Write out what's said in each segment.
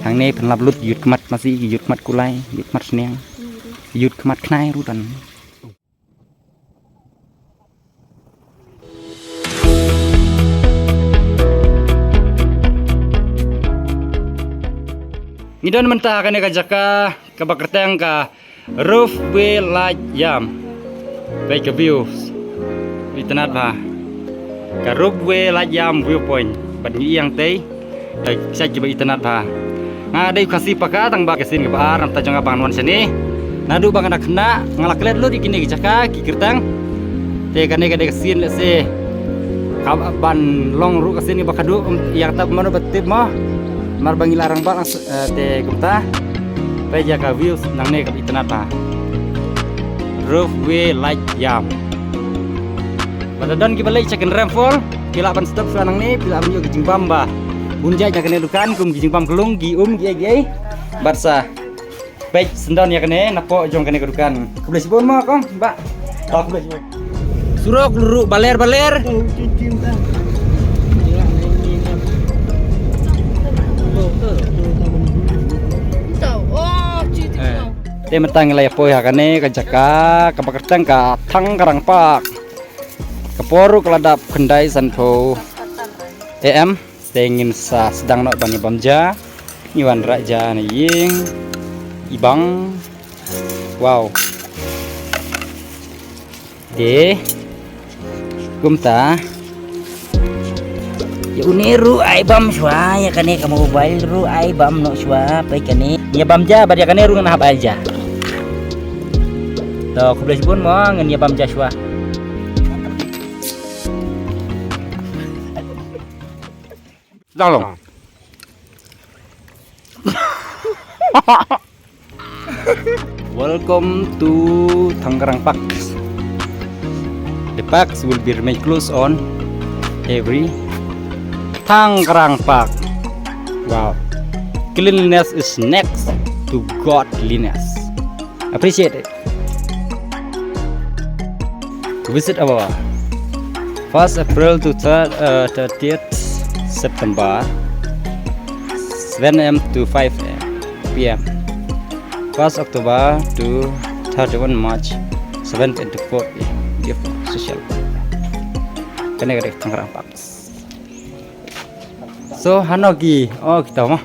ทางนี้เพิ่นรับรุดหยุดขมัดมาสิหยุดขมัดกุไลหยุดขมัดเนียงหยุดขมัดคลายรู้ตันนี่เดินมันตากันเนี่ยjaka kebakerteng ka roofway light jam baik view internet ba ka roofway light jam viewpoint ban yang tei dai sa jiba internet ba nga dai kasih paka tang ba kesin ba ram ta janga bang wan sini nadu bang anak kena ngalak let lu dikini jaka kikirtang te kane ka de kesin le se ban long ru kesin ba kadu yang tak mano betip mah mar bangi larang ba te kumta pe jaga views nang ne kap internet ba roofway light jam pada don ki balai check rainfall kila ban stop sa nang ne pila ban yo kijing bamba bunja nya kene dukan kum kijing bam kelung gi gi barsa pe sendon ya kene napo jong kene dukan kebelah sipun mo kong mbak tak kebelah sipun surok luru baler te matang lay po ya kane ka jaka ka pakertang ka thang karang pak kaporu keladap kendai sanpo em tengin sa sedang nok bani bamja niwan raja ni ying ibang wow de kumta ya uniru ai bam shwa ya kane ka mobile ru ai bam no shwa pai kane ya bamja bar ya kane ru ngana hab aja to kubelah pun mo ngan ya bamja shwa tolong welcome to Tangerang Parks. The parks will be remain closed on every Tangerang Park. Wow, cleanliness is next to godliness. Appreciate it. Visit our 1st April to 30th September 7 am to 5 p.m. 1st October to 31 March 7 to 4 p.m. Social kene gede Tangerang Parks. So hanogi kita mah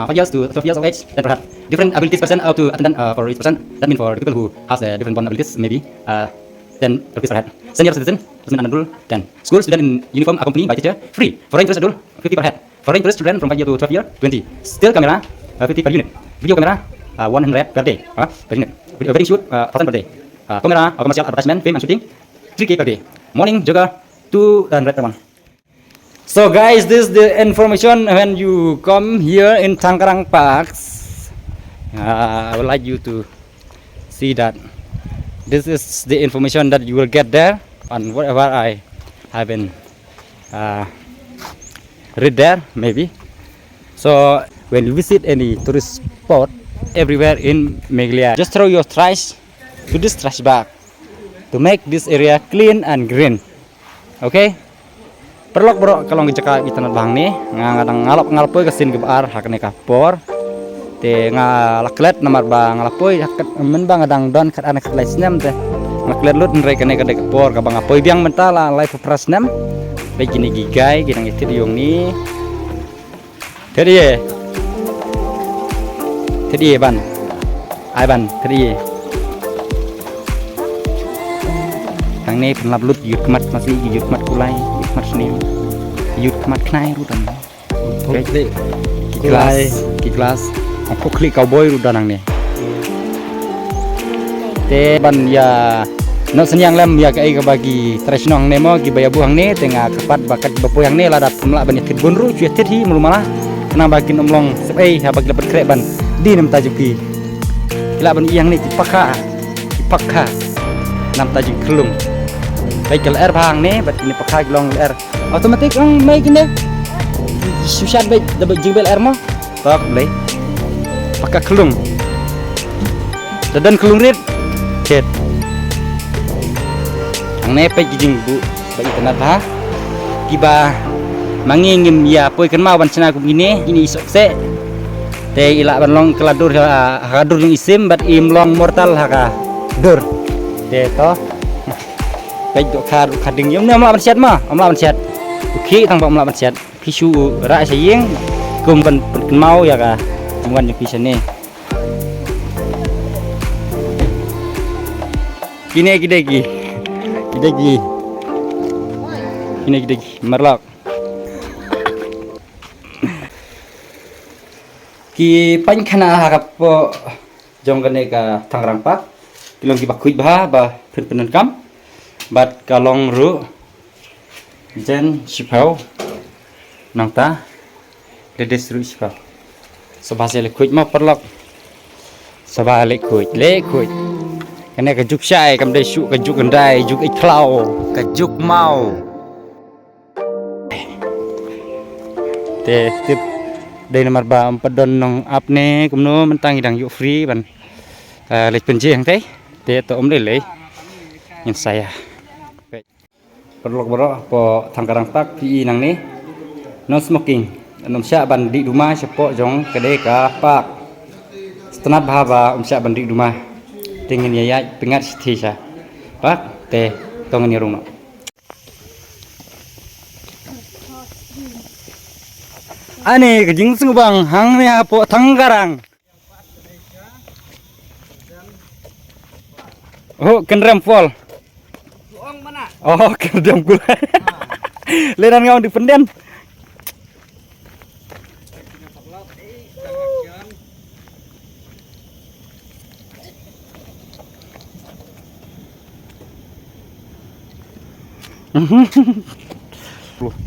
5 years to 12 years of age that have different abilities person up to attend for each person. That means for the people who has different born abilities maybe 10 rupees per head. Senior citizen resmi adult dan school student in uniform accompanied by teacher free. Foreign tourist adult 50 per head. Foreign tourist children from 5 year to 12 year 20. Still camera 50 per unit. Video camera 100 per day per unit. Wedding shoot 1000 per day. Camera commercial advertisement film and shooting 3k per day. Morning juga 200 per month. So guys, this is the information when you come here in Tangerang Parks. I would like you to see that this is the information that you will get there and whatever I have been read there maybe. So when you visit any tourist spot everywhere in Meghalaya, just throw your trash to this trash bag to make this area clean and green. Okay? Perlok bro kalau ngejaka internet bang nih ngadang ngalap kesin gebar hakne kapor te ngalaklet nomor bang ngalapoy hakat men bang ngadang don kat anak lesnem te ngaklet lut nrei kene kade kapor ka bang apoy biang mentala live prasnem begini gigai ginang itu yung ni tadi ban ai ban tadiทางนี้เพิ่นรับรุดหยุดขมัดมาสิหยุดขมัดกุไลหยุดขมัดเนียงหยุดขมัดคลายรู้ตันกี่กลาสพวกคลิกเอาบอยรู้ดันนี่แต่บันยาno senyang lem ya kai ka bagi tresnong nemo gi baya buang ne tengah kepat bakat bapoyang ne ladat pemla banyak kebun ru cuit hi mulumala kena bagi nomlong sepai ha bagi dapat krek ban di nem tajuki ila ban iyang ni dipakha nam tajuk kelung baik air bang ne bat ini pakha glong air otomatik ang mai gini susah baik dapat jingbel air mo tak boleh pakha kelung dan kelung rit cet ang ne pa jing bu ba internet ha giba mangingim ya poi kan mau ban cina kum ini isok se te ila ban long keladur hadur yung isim bat im long mortal haka dur te to kai do khading yum ne amla ban siat ma amla ban siat ki tang ba amla ban siat pisu ra saying kum ban mau ya ka wan yung pisan ni kine gidegi marlok ki pan khana hakap po jong kane ka Tangerang Pak kilong ki bakui ba penan kam bat kalong ru jen sipau nangta dedes ru sipau sobase le kuit ma perlok soba le kuit kane ka juk sai kam de su ka juk andai juk iklau ka juk mau te tip đây là mặt bà pedon nong apne kumno mentang hidang yuk free ban lek penje yang teh te to om le yang saya perlok bro po Tangerang Pak pi nang ni no smoking nom sya ban di rumah sepo jong kede ka pak setenat bahaba sya ban di rumah tingin ya pengat sisa pak te tongan ni rumah ane kejing bang hang ne po Tangerang oh kenrem pol oh kenrem gula leran ngau di penden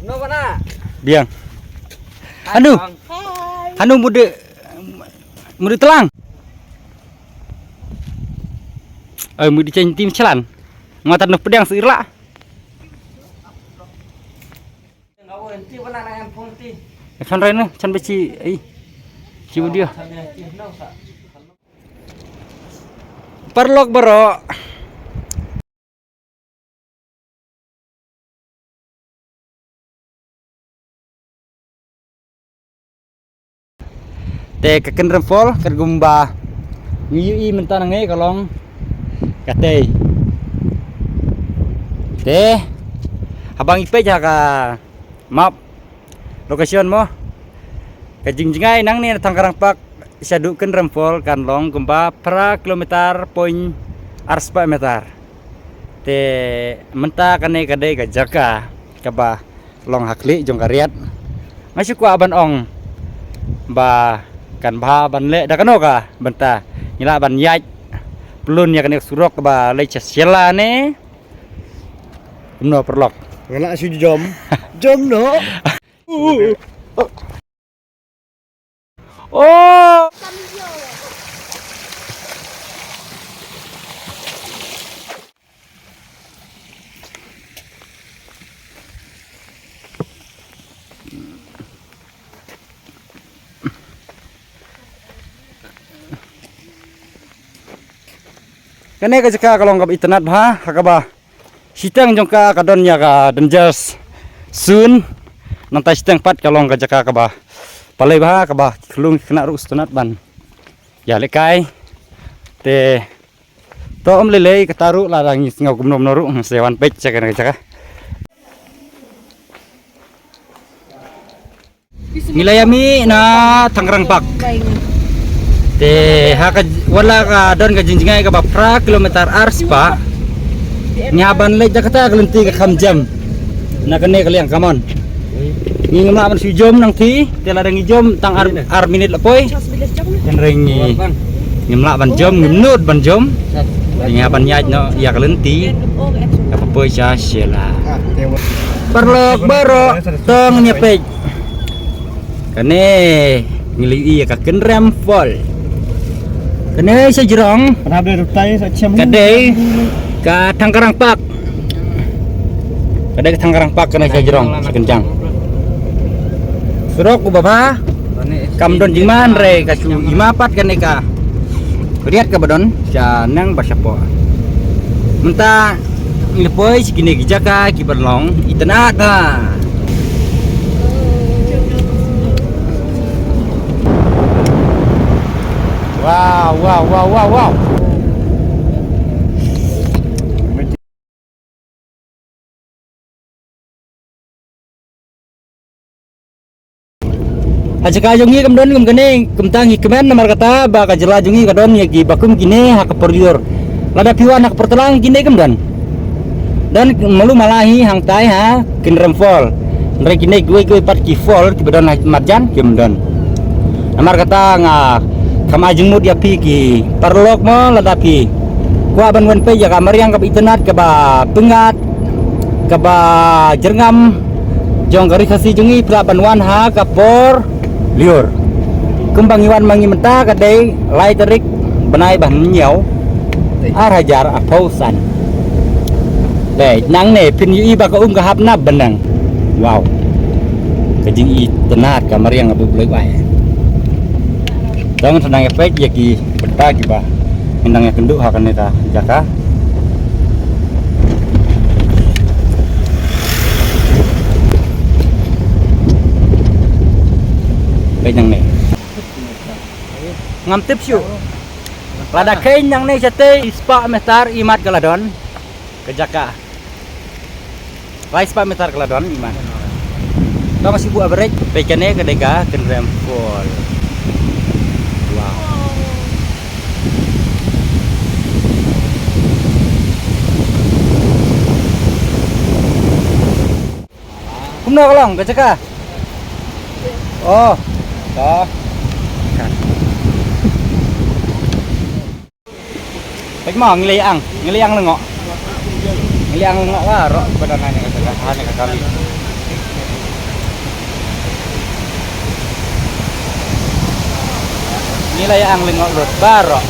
no mana biang anu mude telang mude ceng tim celan ngatan pedang seirla kan rene can beci ciu dia perlok bro te keken rempol kergumba ngiyi mentanang kalong kate te abang ipe jaga map lokasi mo kajingjingai nang ni Tangerang Pak saduken rempol kan long gumba pra kilometer poin arspa meter te menta kane kade gajaka kaba long hakli jong kariat masih ku aban ong ba kan ban le da kano ka benta nila ban yaj pelun ya kan surok ba le chela ne no perlok ngala su jom no oh kene ka jaka kalong kap internet ba hakaba sitang jongka kadon ya ka dangerous soon nanti sitang pat kalong ka jaka ka ba palai ba ka ba kelung kena rus tunat ban ya lekai te to om lele kataru larang ngau gumnom noru sewan pec jaka jaka wilayami na Tangerang Pak te haka wala ka don ka jinjingai ka pra kilometer arspa nyaban le Jakarta kelenti ka kamjam na kene kaliang kamon ngi ma man si jom nang ti tela ngi jom tang ar minit lepoy kan rengi ngimla ban jom ngimnut ban jom nyaban nyaj no ya kelenti apa poy sa sela perlok baro tong nyepej kene ngili iya ka kenrem pol kene sa jerong kadai ka Tangerang Pak kadai ka Tangerang Pak kene sa jerong sa kencang surok ku baba kamdon jingman re ka su imapat kene ka lihat ka badon sa nang basapo menta ngilpoy sigine gijaka kiberlong itana da wow. Aja kajungi kemudian kemgene kemtangi kemen nomor kata baka jelajungi kadon yagi bakum gini hak perjur lada piwan hak pertelang gini kemudian dan malu malahi hang tai ha kinrem fall ndre gini gue pat ki fall ki bedon marjan kemudian nomor kata nga kamajung mud ya pi ki parlok mo lada pi kwa ban pe ya kamar yang ke internet ke ba pengat ke ba jerngam jong gari khasi jungi pra banwan ha kapor liur kembang iwan mangi menta kadai lai terik benai ban nhiều arajar apausan deh nang ne pin yu ba ka ka hap na benang wow kejing i tenat kamar yang abu boleh wae jangan senang efek ya ki benta ki ba indang yang kenduk hakan eta jaka cái nhang này ngam tiếp siu lada kain yang này jate ispa metar imat galadon kejaka lai ispa metar galadon imat dah masih buat average pekane kedega kendrem full wow kumno kalong kejaka oh đó bánh mò người ăn là ngọ người ăn ngọ quá rồi bên này này cái hai này cái kali người ăn là ngọ rồi ba rồi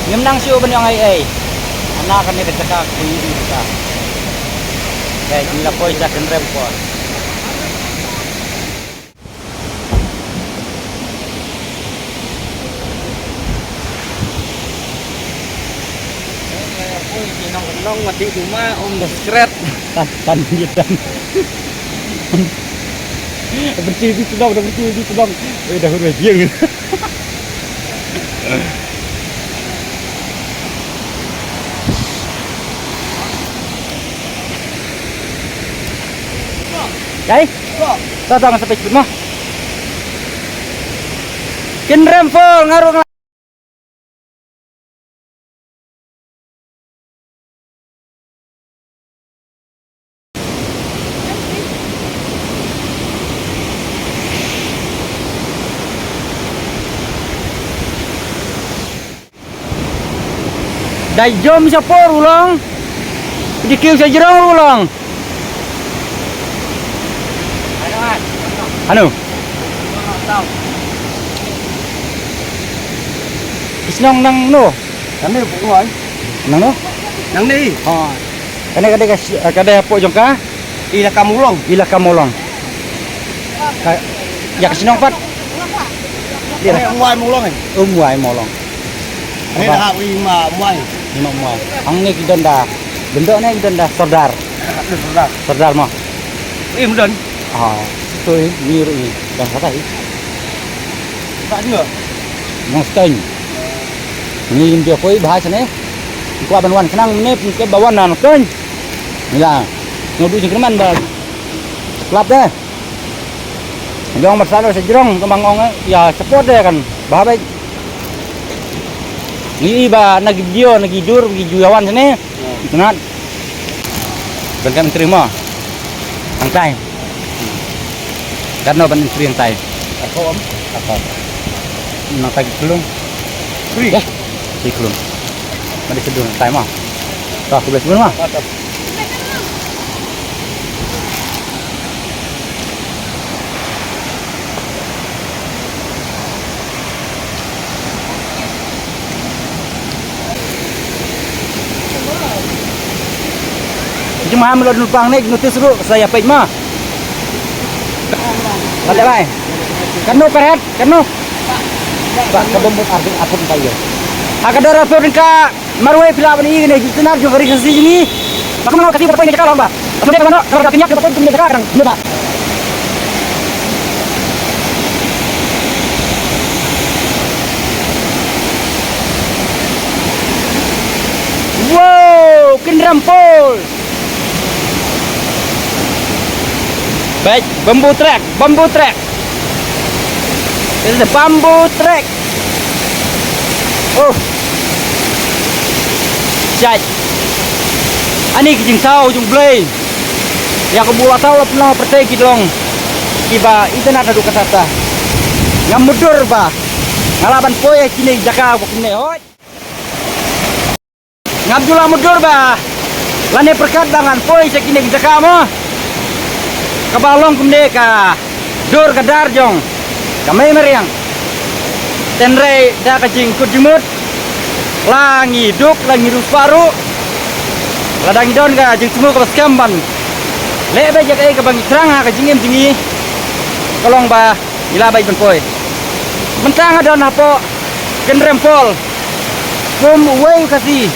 nhưng năng siêu bên yang ai anak kan ini cakap ini kita kayak gila poi jaken rempor nong mati cuma diskret tan gidan bersih di sedang udah jieng Jadi, datang sampai sini mah. Kin rempol ngaruh Dah jom siapa ulang? Dikil saya jerang ulang. Anu. Isnong nang no. Kami puan. Nang no? Nang ni. Ha. Kene apa jongka? Ila kamulong. Ya kesinong pat. Dia muai mulong. Muai mulong. Ini dah muai. Muai. Ang ni kita dah. Bentuknya kita dah serdar mah. Mudan. Tôi như vậy đang có thấy bạn nữa ngang kênh nhìn việc với bahasa này qua bên ngoài khả năng nếp cái bảo quan là kênh là ngồi đuôi cái màn bờ lặp đấy dòng mặt sao sẽ rong cái bằng ấy giờ support đây kan bahasa baik ini ba nagi video nagi jur nagi juawan sini tenat dan kami terima angkai karena ban istri yang tay. Apa? Nak tagi kelung. Free. Ya. Si kelung. Mari sedung tay mah. Tak aku belas mah. Cuma ambil dulu pang nih notis dulu saya page mah. Ada bay. Kanu perhet, kanu. Pak kabembut artin apun tayo. Akadara perka marwe pila bani ini jitenar jo gari kasi ini. Maka mau kasih berapa ini cakap lomba. Kemudian kalau katanya kita pun cakap kan, lupa. Ken Rempol. Baik, bambu track. This is the bamboo track. Oh, chạy. Ani kijing sao jung blay. Ya kebula sao la pernah perteki dong. Kiba internet adu katata. Ngamudur ba. Ngalaban poe kini jaka ko kini hoi. Ngabdula mudur ba. Lane perkat dangan poe kini jaka mo. Kabalong kumde ka dur kadar jong. Kamay meriang. Tenre da kajing kujumut. Langi duk langi rusparu. Ladang don ka jing semua ka skamban. Lebe jaga ka bang terang ka jingim jingi. Kolong ba ila bai ben poe. Mentang adon hapo Ken Rempol. Kum wei kasi.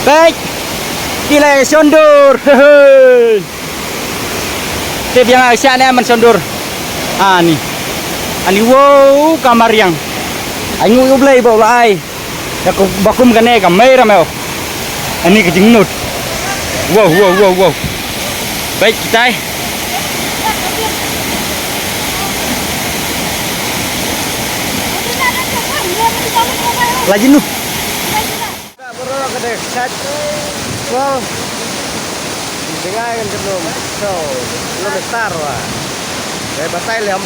Baik. Kila sondur. Tip yang asyaknya aman sondur. Ani wow kamar yang anyu ublay bolai. Aku bakum kane kamera meo. Ani kejingnut. Wow. Baik kita. Lagi nu. Bro kada sat. Wow. Dengar kan belum. So, belum besar wah. Saya batai lem.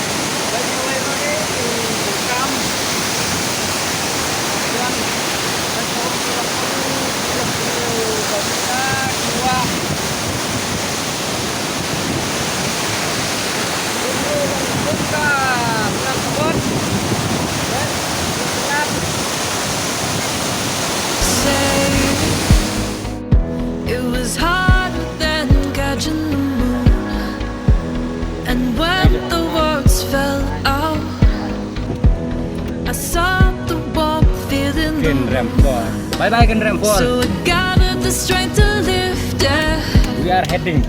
It was harder than catching the moon. And when the words fell out, I saw the warmth feeling the Ken Rempol. Bye bye Ken Rempol. So I gathered the strength to lift it. We are heading